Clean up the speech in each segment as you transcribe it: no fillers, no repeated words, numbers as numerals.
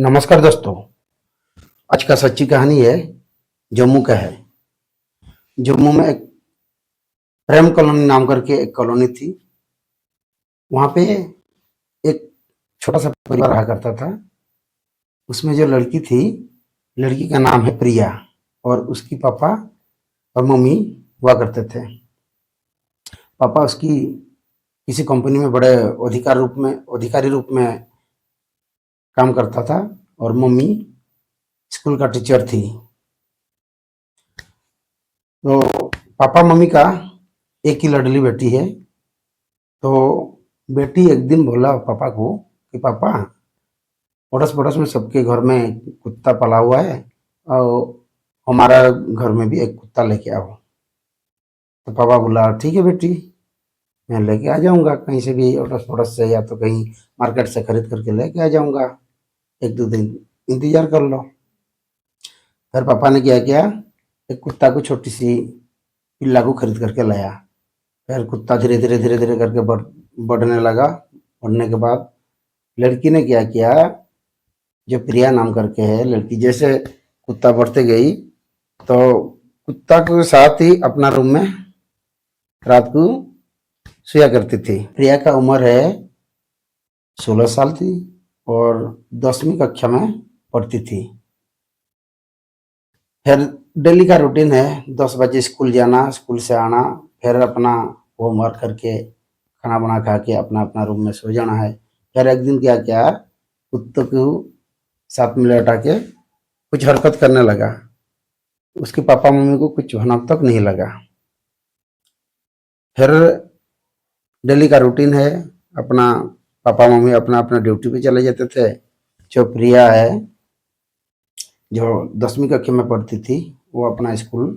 नमस्कार दोस्तों। आज का सच्ची कहानी है, जम्मू का है। जम्मू में एक प्रेम कॉलोनी नाम करके एक कॉलोनी थी। वहाँ पे एक छोटा सा परिवार रहा करता था। उसमें जो लड़की थी, लड़की का नाम है प्रिया, और उसकी पापा और मम्मी हुआ करते थे। पापा उसकी किसी कंपनी में बड़े अधिकारी रूप में काम करता था, और मम्मी स्कूल का टीचर थी। तो पापा मम्मी का एक ही लड़ली बेटी है। तो बेटी एक दिन बोला पापा को कि पापा, पड़ोस पड़ोस में सबके घर में कुत्ता पला हुआ है, और हमारा घर में भी एक कुत्ता लेके आओ। तो पापा बोला ठीक है बेटी, मैं लेके आ जाऊंगा कहीं से भी, अड़ोस पड़ोस से, या तो कहीं मार्केट से खरीद करके लेके आ जाऊंगा। एक दो दिन इंतजार कर लो। फिर पापा ने क्या किया, एक कुत्ता को, छोटी सी पिल्ला को खरीद करके लाया। फिर कुत्ता धीरे धीरे धीरे धीरे करके बढ़ने लगा। बढ़ने के बाद लड़की ने क्या किया, जो प्रिया नाम करके है लड़की, जैसे कुत्ता बढ़ते गई तो कुत्ता के साथ ही अपना रूम में रात को सोया करती थी। प्रिया का उम्र है 16 साल थी, और 10वीं कक्षा में पढ़ती थी। फिर डेली का रूटीन है, 10 बजे स्कूल जाना, स्कूल से आना, फिर अपना होमवर्क करके खाना बना खा के अपना अपना रूम में सो जाना है। फिर एक दिन क्या किया, कुत्ते को साथ में लौटा के कुछ हरकत करने लगा। उसके पापा मम्मी को कुछ भनक तक नहीं लगा। फिर डेली का रूटीन है, अपना पापा मम्मी अपना अपना ड्यूटी पे चले जाते थे। जो प्रिया है, जो 10वीं कक्षा में पढ़ती थी, वो अपना स्कूल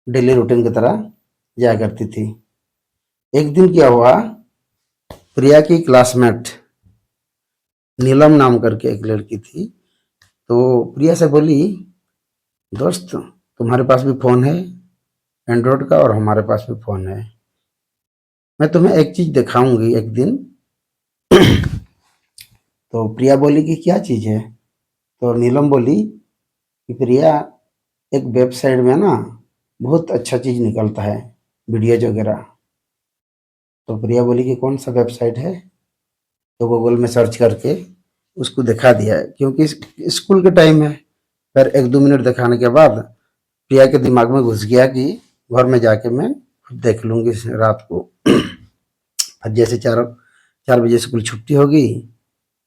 डेली रूटीन की तरह जाया करती थी। एक दिन क्या हुआ, प्रिया की क्लासमेट नीलम नाम करके एक लड़की थी। तो प्रिया से बोली, दोस्त तुम्हारे पास भी फ़ोन है एंड्रॉयड का, और हमारे पास भी फ़ोन है, मैं तुम्हें एक चीज़ दिखाऊंगी एक दिन। तो प्रिया बोली कि क्या चीज़ है। तो नीलम बोली कि प्रिया, एक वेबसाइट में ना बहुत अच्छा चीज़ निकलता है, वीडियोज वगैरह। तो प्रिया बोली कि कौन सा वेबसाइट है। तो गूगल में सर्च करके उसको दिखा दिया, क्योंकि स्कूल के टाइम है। फिर एक दो मिनट दिखाने के बाद प्रिया के दिमाग में घुस गया कि घर में जाके मैं खुद देख लूँगी रात को। फिर जैसे 4 4 बजे स्कूल छुट्टी होगी,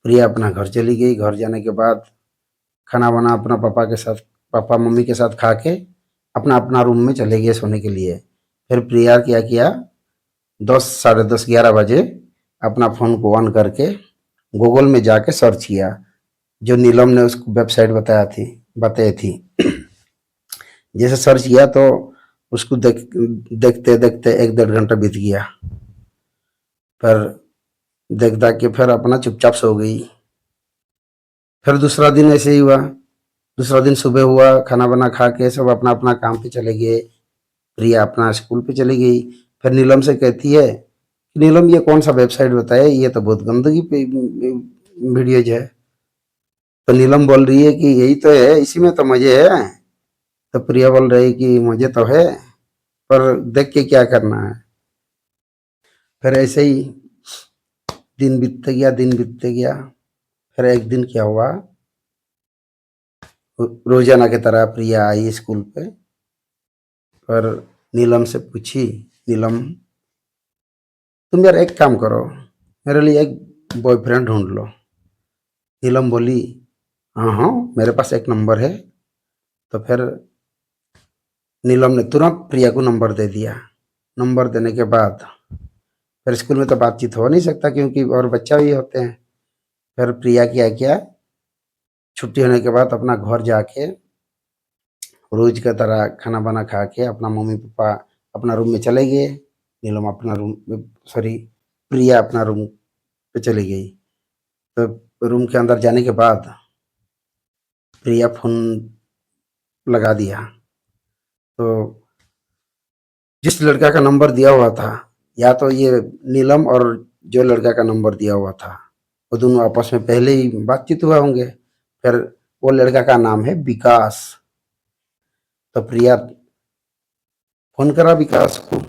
प्रिया अपना घर चली गई। घर जाने के बाद खाना वाना अपना पापा मम्मी के साथ खा के अपना अपना रूम में चले गए सोने के लिए। फिर प्रिया क्या किया, 10 साढ़े 10 11 बजे अपना फ़ोन को ऑन करके गूगल में जाके सर्च किया, जो नीलम ने उसको वेबसाइट बताई थी। जैसे सर्च किया तो उसको देखते देखते 1 डेढ़ घंटा बीत गया। फिर देख दाख के फिर अपना चुपचाप सो गई। फिर दूसरा दिन ऐसे ही हुआ। दूसरा दिन सुबह हुआ, खाना बना खा के सब अपना अपना काम पे चले गए। प्रिया अपना स्कूल पे चली गई। फिर नीलम से कहती है, नीलम ये कौन सा वेबसाइट बताया, ये तो बहुत गंदगी पे वीडियोज है। तो नीलम बोल रही है कि यही तो है, इसी में तो मजे है। तो प्रिया बोल रही कि मजे तो है, पर देख के क्या करना है। फिर ऐसे ही दिन बीतते गया। फिर एक दिन क्या हुआ, रोजाना की तरह प्रिया आई स्कूल पे। पर नीलम से पूछी, नीलम तुम यार एक काम करो, मेरे लिए एक बॉयफ्रेंड ढूंढ लो। नीलम बोली, हाँ हाँ मेरे पास एक नंबर है। तो फिर नीलम ने तुरंत प्रिया को नंबर दे दिया। नंबर देने के बाद फिर स्कूल में तो बातचीत हो नहीं सकता, क्योंकि और बच्चा भी होते हैं। फिर प्रिया क्या किया, छुट्टी होने के बाद अपना घर जाके रोज की तरह खाना बना खा के अपना मम्मी पापा अपना रूम में चले गए। नीलम अपना रूम, सॉरी, प्रिया अपना रूम पे चली गई। तो रूम के अंदर जाने के बाद प्रिया फोन लगा दिया। तो जिस लड़का का नंबर दिया हुआ था, या तो ये नीलम और जो लड़का का नंबर दिया हुआ था, वो दोनों आपस में पहले ही बातचीत हुआ होंगे। फिर वो लड़का का नाम है विकास। तो प्रिया फोन करा विकास को।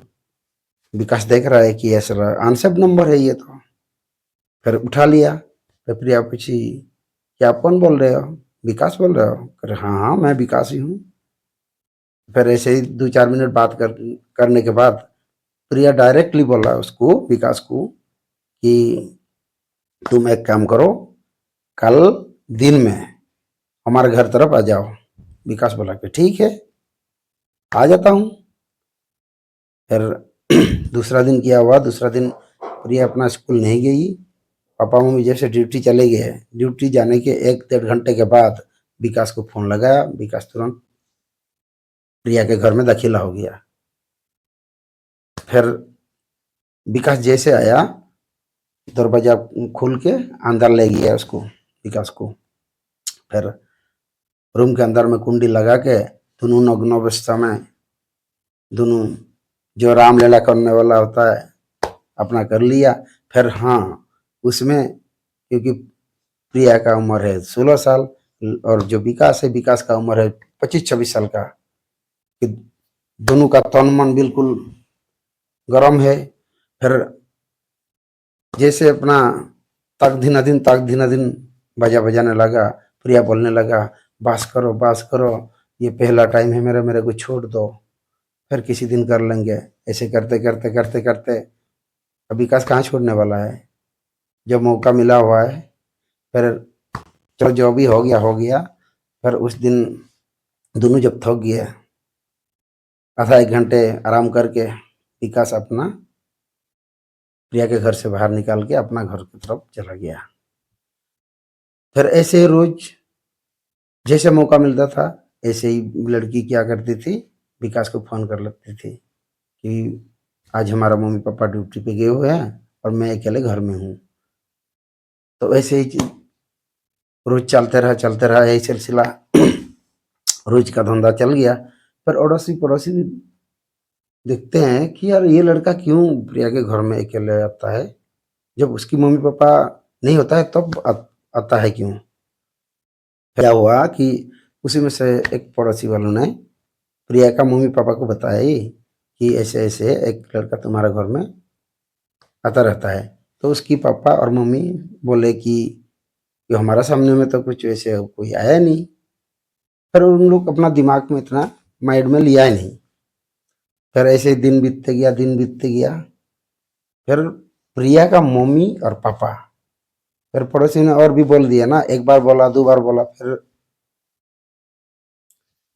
विकास देख रहा है कि ऐसा अनसेव नंबर है ये तो। फिर उठा लिया। फिर प्रिया पूछी, क्या आप कौन बोल रहे हो? विकास बोल रहे हो? कह रहे हाँ हाँ मैं विकास ही हूँ। फिर ऐसे ही 2-4 मिनट बात करने के बाद प्रिया डायरेक्टली बोला उसको, विकास को, कि तुम एक काम करो, कल दिन में हमारे घर तरफ आ जाओ। विकास बोला कि ठीक है, आ जाता हूँ। फिर दूसरा दिन क्या हुआ, दूसरा दिन प्रिया अपना स्कूल नहीं गई। पापा मम्मी जैसे ड्यूटी चले गए, ड्यूटी जाने के 1-1.5 घंटे के बाद विकास को फोन लगाया। विकास तुरंत प्रिया के घर में दाखिला हो गया। फिर विकास जैसे आया, दरवाजा खोल के अंदर ले गया उसको, विकास को। फिर रूम के अंदर में कुंडी लगा के दोनों नग्न अवस्था में, दोनों जो रामलीला करने वाला होता है अपना कर लिया। फिर हाँ, उसमें क्योंकि प्रिया का उम्र है 16 साल और जो विकास है, विकास का उम्र है 25-26 साल का, कि दोनों का तन मन बिल्कुल गर्म है। फिर जैसे अपना तक धीना दिन बजा बजाने लगा। प्रिया बोलने लगा, बास करो, ये पहला टाइम है मेरा, मेरे को छोड़ दो, फिर किसी दिन कर लेंगे। ऐसे करते करते करते करते अब विकास कहाँ छोड़ने वाला है, जब मौका मिला हुआ है। फिर चलो जो भी हो गया हो गया। फिर उस दिन दोनों जब थक गए, आधा 1 घंटे आराम करके विकास अपना प्रिया के घर से बाहर निकाल के अपना घर की तरफ चला गया। फिर ऐसे ही रोज जैसे मौका मिलता था, ऐसे ही लड़की क्या करती थी, विकास को फोन कर लेती थी कि आज हमारा मम्मी पापा ड्यूटी पे गए हुए हैं और मैं अकेले घर में हूँ। तो ऐसे ही रोज चलते रहा यही सिलसिला। रोज का धंधा चल गया। पर अड़ोसी पड़ोसी भी देखते हैं कि यार ये लड़का क्यों प्रिया के घर में अकेले आता है, जब उसकी मम्मी पापा नहीं होता है तब आता है क्यों। क्या हुआ कि उसी में से एक पड़ोसी वालों ने प्रिया का मम्मी पापा को बताया ही कि ऐसे ऐसे एक लड़का तुम्हारे घर में आता रहता है। तो उसकी पापा और मम्मी बोले कि हमारा सामने में तो कुछ वैसे कोई आया नहीं। फिर उन लोग अपना दिमाग में इतना माइंड में लिया ही नहीं। फिर ऐसे ही दिन बीतते गया, दिन बीतते गया। फिर प्रिया का मम्मी और पापा, फिर पड़ोसी ने और भी बोल दिया ना, एक बार बोला, 2 बार बोला, फिर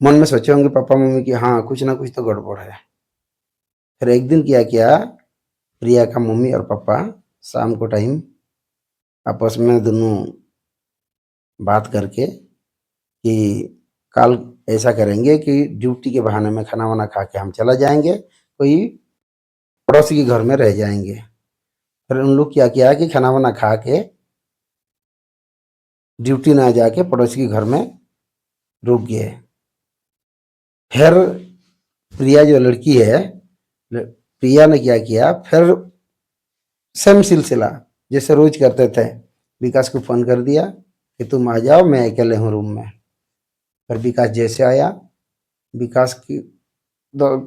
मन में सोचे होंगे पापा मम्मी कि हाँ कुछ ना कुछ तो गड़बड़ है। फिर एक दिन क्या किया, प्रिया का मम्मी और पापा शाम को टाइम आपस में दोनों बात करके कि कल ऐसा करेंगे कि ड्यूटी के बहाने में खाना वाना खा के हम चला जाएंगे, कोई पड़ोसी के घर में रह जाएंगे। फिर उन लोग क्या किया कि खाना वाना खा के ड्यूटी ना जाके पड़ोसी के घर में रुक गए। फिर प्रिया जो लड़की है, प्रिया ने क्या किया, फिर सेम सिलसिला जैसे रोज करते थे, विकास को फोन कर दिया कि तुम आ जाओ, मैं अकेले हूँ रूम में। फिर विकास जैसे आया, विकास की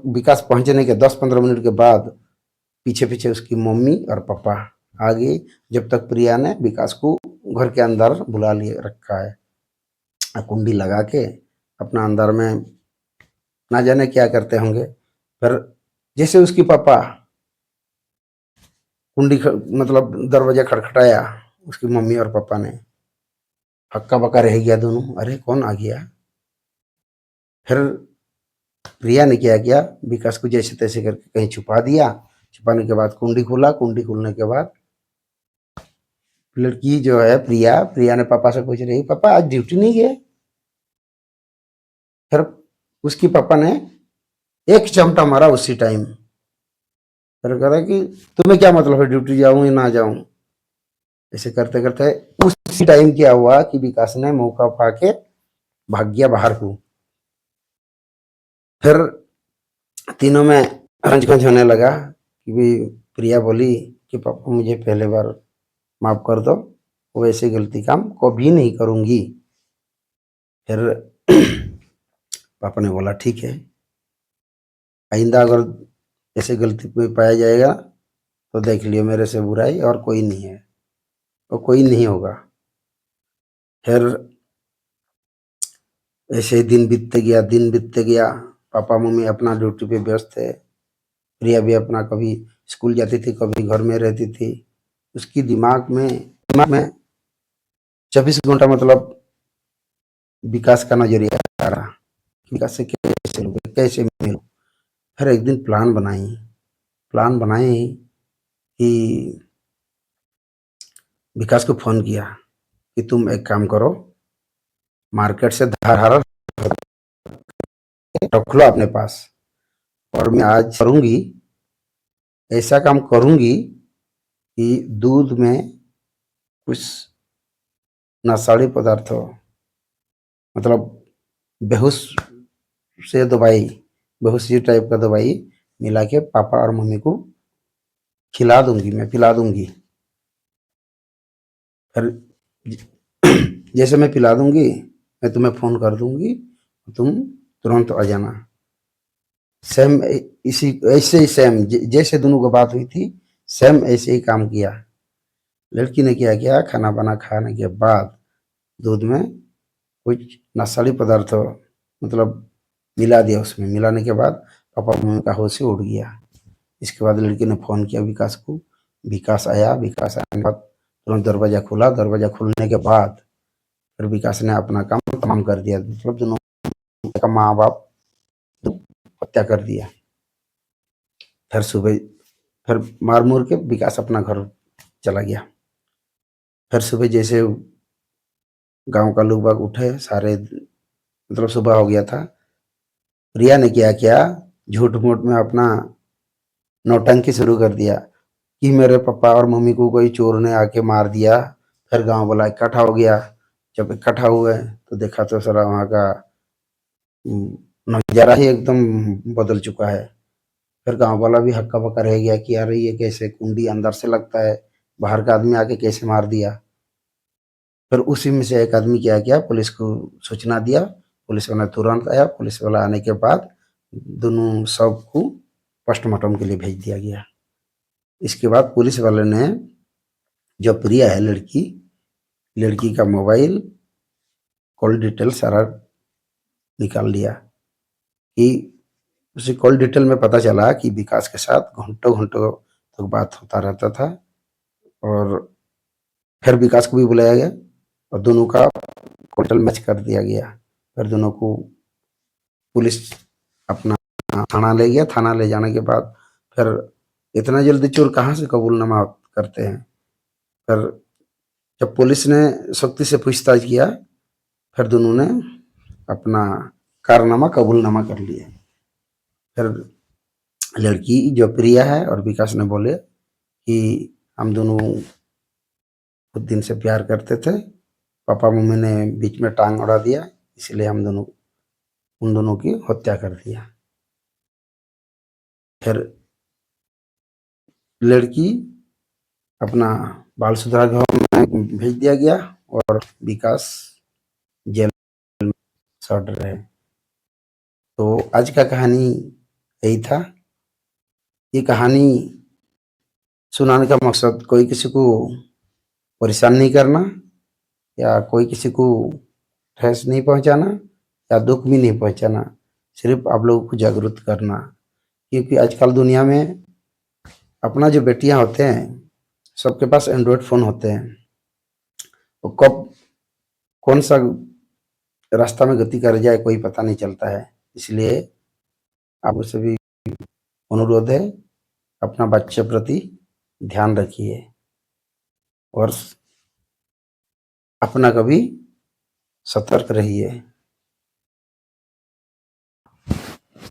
विकास पहुंचने के 10-15 मिनट के बाद पीछे पीछे उसकी मम्मी और पापा आ गई। जब तक प्रिया ने विकास को घर के अंदर बुला लिए रखा है, कुंडी लगा के अपना अंदर में ना जाने क्या करते होंगे। फिर जैसे उसकी पापा मतलब दरवाजा खटखटाया, उसकी मम्मी और पापा ने, हक्का बक्का रह गया दोनों, अरे कौन आ गया। फिर प्रिया ने क्या किया, विकास को जैसे तैसे करके कहीं छुपा दिया। छुपाने के बाद कुंडी खोला, कुंडी खोलने के बाद लड़की जो है प्रिया, प्रिया ने पापा से पूछ रही, पापा आज ड्यूटी नहीं गए? फिर उसकी पापा ने एक चमटा मारा उसी टाइम। फिर कह रहा कि तुम्हें क्या मतलब है ड्यूटी जाऊं या ना जाऊं। ऐसे करते करते उसी टाइम क्या हुआ कि विकास ने मौका पाके भाग गया बाहर को। फिर तीनों में रंज गंज होने लगा कि भी प्रिया बोली कि पापा मुझे पहले बार माफ कर दो, वो ऐसे गलती काम कभी नहीं करूँगी। फिर पापा ने बोला ठीक है, आइंदा अगर ऐसे गलती में पाया जाएगा तो देख लियो मेरे से बुराई और कोई नहीं है और कोई नहीं होगा। फिर ऐसे ही दिन बीतते गया। पापा मम्मी अपना ड्यूटी पे व्यस्त थे। प्रिया भी अपना कभी स्कूल जाती थी, कभी घर में रहती थी। उसकी दिमाग में 24 घंटा मतलब विकास का नजरिया आ रहा, विकास से कैसे लूँ, कैसे मिलूँ। फिर एक दिन प्लान बनाई कि विकास को फोन किया कि तुम एक काम करो, मार्केट से धार रख लो अपने पास, और मैं आज करूँगी, ऐसा काम करूँगी कि दूध में कुछ नशाड़ी पदार्थ हो, मतलब बेहोश से दवाई, बेहोशी टाइप का दवाई मिला के पापा और मम्मी को खिला दूंगी, मैं पिला दूंगी। फिर जैसे मैं पिला दूंगी, मैं तुम्हें फ़ोन कर दूंगी, तुम तुरंत आ जाना। सेम इसी ऐसे ही सेम जैसे दोनों को बात हुई थी, सेम ऐसे ही काम किया। लड़की ने क्या किया, खाना बना खाने के बाद दूध में कुछ नशीले पदार्थ मतलब मिला दिया। उसमें मिलाने के बाद पापा मम्मी का होश ही उड़ गया। इसके बाद लड़की ने फ़ोन किया विकास को। विकास आया, विकास आने के बाद तुरंत दरवाज़ा खुला। दरवाज़ा खुलने के बाद फिर विकास ने अपना काम तमाम कर दिया, मतलब दोनों का माँ बाप हत्या कर दिया। फिर सुबह फिर मार मूर के विकास अपना घर चला गया। फिर सुबह जैसे गांव का लोग बाग उठे सारे, मतलब सुबह हो गया था। प्रिया ने क्या किया, झूठ मूठ में अपना नौटंकी शुरू कर दिया कि मेरे पापा और मम्मी को कोई चोर ने आके मार दिया। फिर गांव वाला इकट्ठा हो गया। जब इकट्ठा हुए तो देखा तो सारा वहाँ का नज़ारा ही एकदम बदल चुका है। फिर गांव वाला भी हक्का बक्का रह गया कि यार ये कैसे, कुंडी अंदर से लगता है, बाहर का आदमी आके कैसे मार दिया। फिर उसी में से एक आदमी क्या किया, पुलिस को सूचना दिया। पुलिस वाला तुरंत आया। पुलिस वाला आने के बाद दोनों शव को पोस्टमार्टम के लिए भेज दिया गया। इसके बाद पुलिस वाले ने, जो प्रिया है लड़की, लड़की का मोबाइल कॉल डिटेल सारा निकाल लिया कि उसी कॉल डिटेल में पता चला कि विकास के साथ घंटों घंटों तक बात होता रहता था। और फिर विकास को भी बुलाया गया और दोनों का कॉल डिटेल मैच कर दिया गया। फिर दोनों को पुलिस अपना थाना ले गया। थाना ले जाने के बाद फिर इतना जल्दी चोर कहाँ से कबूलनामा करते हैं। फिर जब पुलिस ने सख्ती से पूछताछ किया, फिर दोनों ने अपना कारनामा कबूलनामा कर लिया। फिर लड़की जो प्रिया है और विकास ने बोले कि हम दोनों कुछ दिन से प्यार करते थे, पापा मम्मी ने बीच में टांग अड़ा दिया, इसलिए हम दोनों उन दोनों की हत्या कर दिया। फिर लड़की अपना बाल सुधार गृह में भेज दिया गया और विकास जेल सड़ रहे। तो आज का कहानी यही था। ये कहानी सुनाने का मकसद कोई किसी को परेशान नहीं करना या कोई किसी को ठेस नहीं पहुंचाना या दुख भी नहीं पहुंचाना, सिर्फ आप लोगों को जागरूक करना। क्योंकि आजकल दुनिया में अपना जो बेटियां होते हैं, सबके पास एंड्रॉयड फ़ोन होते हैं। तो कब कौन सा रास्ता में गति कर जाए कोई पता नहीं चलता है। इसलिए आप सभी अनुरोध है, अपना बच्चे प्रति ध्यान रखिए और अपना कभी सतर्क रहिए।